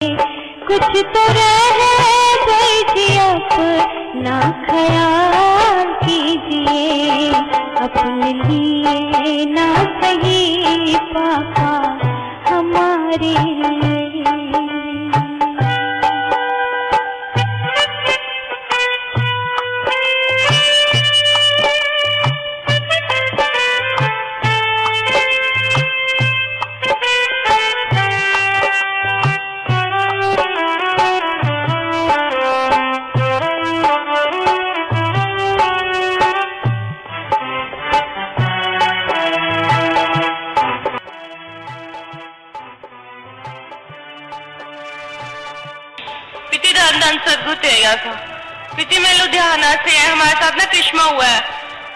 कुछ तो रह गई अपना ख्याल कीजिए, अपने लिए ना सही पापा हमारे लिए। सदगुरु तेगा था पिती, मैं लुधियाना से है, हमारे साथ ना क्रिश्मा हुआ है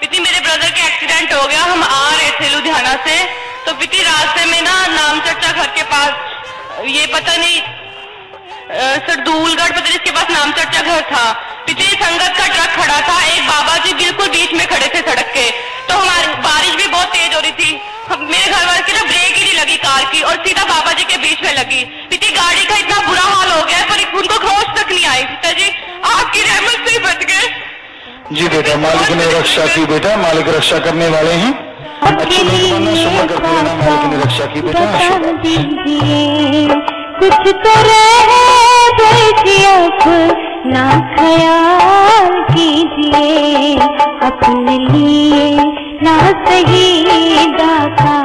पिती। मेरे ब्रदर के एक्सीडेंट हो गया, हम आ रहे थे लुधियाना से, तो पिती रास्ते में ना नाम चर्चा घर के पास, ये पता नहीं सरदूलगढ़ पता नहीं इसके पास नाम चर्चा घर था पिती, संगत का ट्रक खड़ा था, एक बाबा जी बिल्कुल बीच में खड़े थे सड़क के। तो हमारी बारिश भी बहुत तेज हो रही थी, मेरे घर वाले की ना ब्रेक ही नहीं लगी कार की और सीधा बाबा जी के बीच में लगी पिती। गाड़ी का इतना बुरा हाल हो गया पर उनको होश तक नहीं आई पिताजी, आपकी रहमत से ही बच गए। जी बेटा, मालिक ने रक्षा की बेटा, मालिक रक्षा करने वाले हैं। अच्छी मेहरबानी सुबह करते रहना, मालिक ने रक्षा की बेटा। कुछ तो रह गई अपना ख्याल कीजिए, अपने लिए ना सही दाता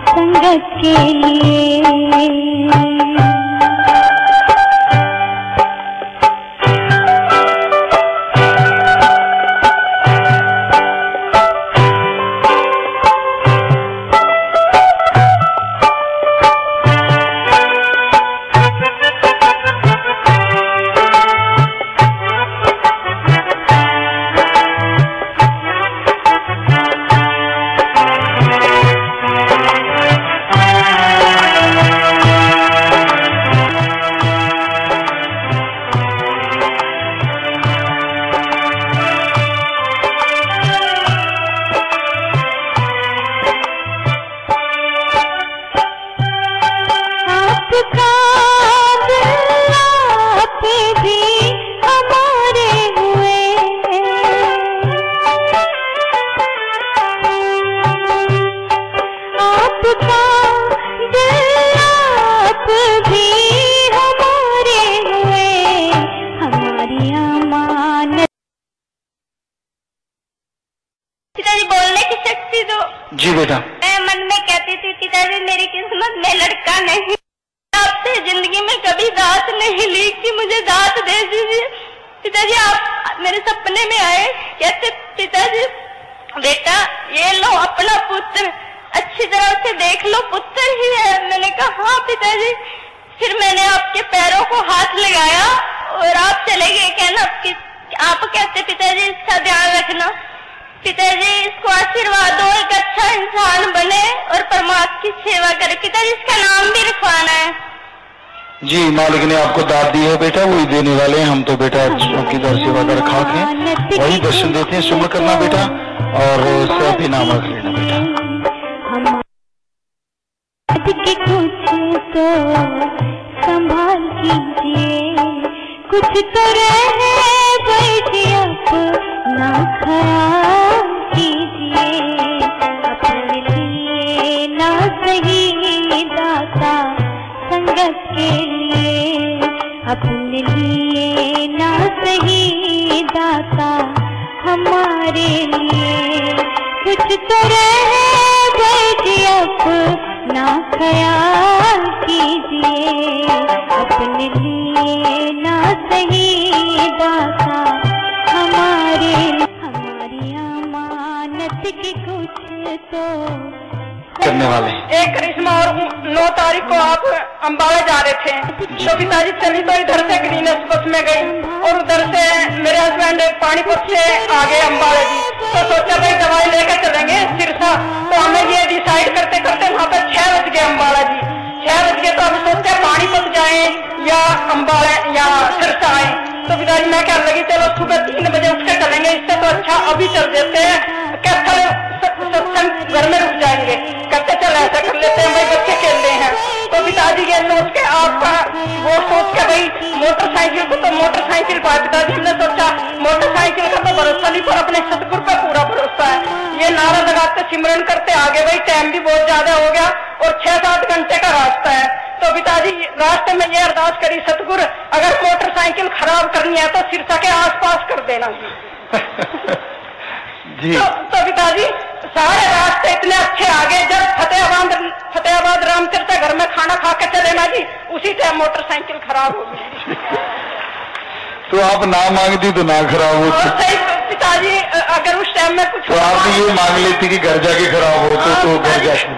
संगत के लिए। जी बेटा, मैं मन में कहती थी पिताजी मेरी किस्मत में लड़का नहीं, आपसे जिंदगी में कभी दात नहीं ली कि मुझे दात दे दीजिए पिताजी। आप मेरे सपने में आए, कहते पिताजी बेटा ये लो अपना पुत्र, अच्छी तरह से देख लो पुत्र ही है। मैंने कहा हाँ पिताजी। फिर मैंने आपके पैरों को हाथ लगाया और आप चले गए, कहना आप कहते पिताजी इसका ध्यान रखना पिताजी, इसको आशीर्वाद दो, एक अच्छा इंसान बने और परमात्मा की सेवा करे पिताजी, इसका नाम भी रखवाना है। जी मालिक ने आपको दाद दी है बेटा, वही देने वाले हैं हम तो बेटा। की दर सेवा कर खाक हैं, वही दर्शन देते हैं। सुबह करना बेटा और सब इनाम रख लेना बेटा। कुछ तो संभाल कीजिए, कुछ तो रह गई अपना ख्याल कीजिए, अपने लिए ना सही दाता संगत के लिए, अपने लिए ना सही दाता हमारे लिए। कुछ तो रह गई अपना ख्याल कीजिए, अपने लिए ना सही दाता हमारे, हमारी अमानत की कुछ तो करने वाले। एक करिश्मा और 9 तारीख को आप अम्बाला जा रहे थे, तो पिताजी चली तो इधर से ग्रीन बस में गई और उधर से मेरे हस्बैंड पानीपत से आ गए अम्बाला जी। तो सोचा भाई दवाई लेकर चलेंगे सिरसा, तो हमें ये डिसाइड करते करते वहाँ पे 6 बज गए अम्बाला जी। 6 बज गए तो अभी सोचते पानीपत जाए या अम्बाला या सिरसा आए। तो पिताजी मैं क्या लगी चलो सुबह 3 बजे उठ कर चलेंगे, इससे तो अच्छा अभी चल देते हैं, सत्संग घर में रुक जाएंगे। कहते चल ऐसा कर लेते हैं भाई, बच्चे खेल रहे हैं। तो पिताजी पिताजी ये सोच के आपका वो सोच के भाई मोटरसाइकिल को तो मोटरसाइकिल का पिताजी हमने सोचा मोटरसाइकिल का तो भरोसा नहीं पर अपने सतगुर पर पूरा भरोसा है। ये नारा लगाते सिमरन करते आगे भाई टाइम भी बहुत ज्यादा हो गया और 6-7 घंटे का रास्ता है। तो पिताजी रास्ते में ये अरदास करी सतगुर अगर मोटरसाइकिल खराब करनी है तो सिरसा के आसपास कर देना जी। तो पिताजी सारे रास्ते इतने अच्छे आगे जब फतेहाबाद रामचर्चा घर में खाना खा के चले ना जी उसी टाइम मोटरसाइकिल खराब हो गई। तो आप ना मांगती तो ना खराब होती। सही पिताजी अगर उस टाइम में कुछ तो आपने ये मांग लेती कि घर जाके खराब हो तो घर जाके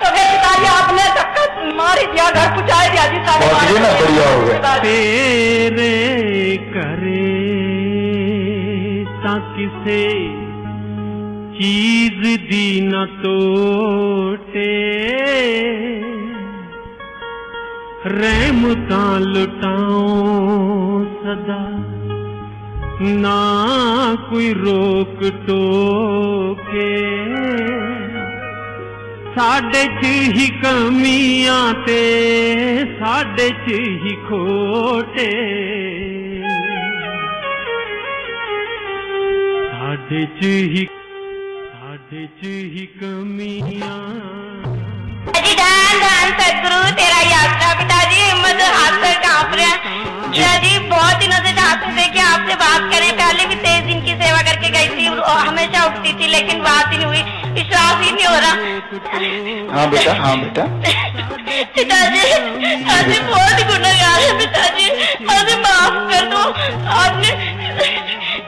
तो फिर पिताजी आपने धक्का मार ही दिया घर पहुँचा दिया जी सारे ना बढ़िया हो गया। तेरे करे ता किसे चीज दी न टोटे रहमता लुटाओ सदा ना कोई रोक टोके साडे च ही कमियां ते साडे च ही खोटे साडे च ही कमियां। धन सदगुरु तेरा यात्रा पिताजी हिम्मत हाथ से कांप रहे हैं पिताजी। बहुत दिनों से चाहते थे कि आपसे बात करें। पहले भी 23 दिन की सेवा करके गई थी हमेशा उठती थी लेकिन बात ही नहीं हुई विश्वास ही नहीं हो रहा। हाँ बेटा पिताजी आज बहुत गुनहगार है पिताजी आज माफ कर दो। आपने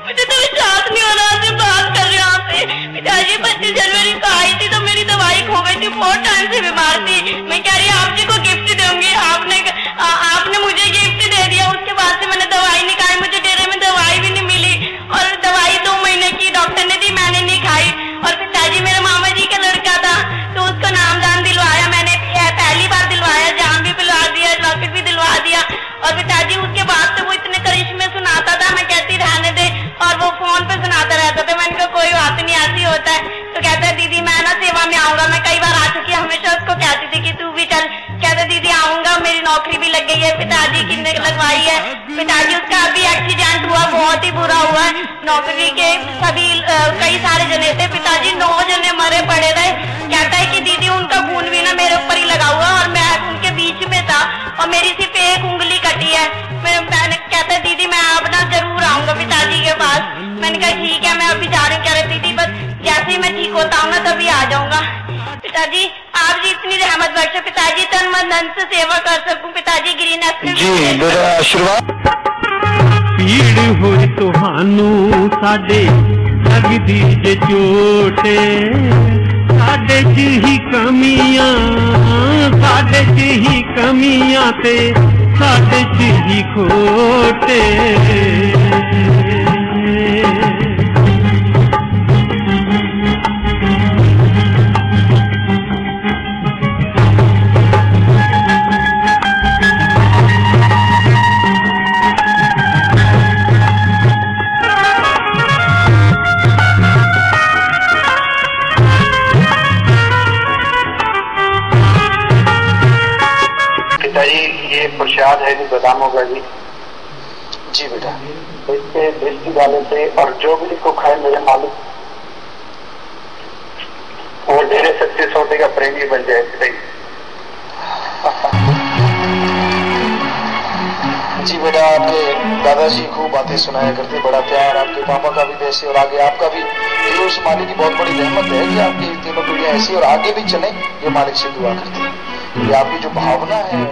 मुझे तो विश्वास नहीं हो रहा आपसे बात कर रही हूँ आपसे। पिताजी 25 जनवरी को आई थी तो मेरी दवाई खो गई थी बहुत टाइम से बीमार थी। मैं कह रही आप जी को गिफ्ट दूंगी आपने मुझे गिफ्ट दे दिया। उसके बाद से मैंने दवाई नहीं खाई मुझे डेरे में दवाई भी नहीं मिली और दवाई 2 महीने की डॉक्टर ने दी मैंने नहीं खाई। और पिताजी मेरे मामा जी का लड़का था तो उसको नामदान दिलवाया मैंने पहली बार दिलवाया जाम भी दिलवा दिया लॉकेट भी दिलवा दिया। और पिताजी उसके बाद से वो इतने करिश्मे सुनाता था मैं कहती रहने दे और वो फोन पे सुनाता रहता था। मैंने कहा कोई बात नहीं ऐसी होता है। तो कहता है दीदी मैं ना सेवा में आऊंगा। मैं कई बार आ चुकी हमेशा उसको कहती थी कि तू भी चल। कहता दीदी आऊंगा मेरी नौकरी भी लग गई है पिताजी कितने लगवाई है। पिताजी उसका अभी एक्सीडेंट हुआ बहुत ही बुरा हुआ है। नौकरी के सभी कई सारे जने थे पिताजी 9 जने मरे पड़े रहे। कहता है कि दीदी उनका खून भी ना मेरे ऊपर ही लगा हुआ और मैं उनके बीच में था और मेरी सिर्फ एक उंगली कटी है। मैंने कहता है दीदी मैं अब ना जरूर आऊंगा पिताजी के पास। मैंने कहा ठीक है मैं अभी जा रही हूँ। कह रही दीदी बस जैसे ही मैं ठीक होता हूँ ना तभी आ जाऊंगा। पिताजी आप जी इतनी रहमत बख्शे पिताजी तन मन धन से सेवा कर सकूं पिताजी ग्रीन आशीर्वाद। पीड़ होई तुहानू साडे लगदी जे चोटे साडे च ही कमियां साडे च ही कमियां ते साडे च ही खोटे। ये प्रसाद है जी बादामों का जी बेटा इसके दृष्टि डाले से और जो भी इसको खाए मेरे मालिक वो डेरे सच्चे सौदे का प्रेमी बन जाए। सही जी बेटा आपके दादाजी खूब बातें सुनाया करते बड़ा प्यार आपके पापा का भी वैसे और आगे आपका भी ये उस मालिक की बहुत बड़ी रहमत है कि आपकी तीनों पीढ़ियां ऐसी और आगे भी चले ये मालिक से दुआ करते हैं। ये आपकी जो भावना है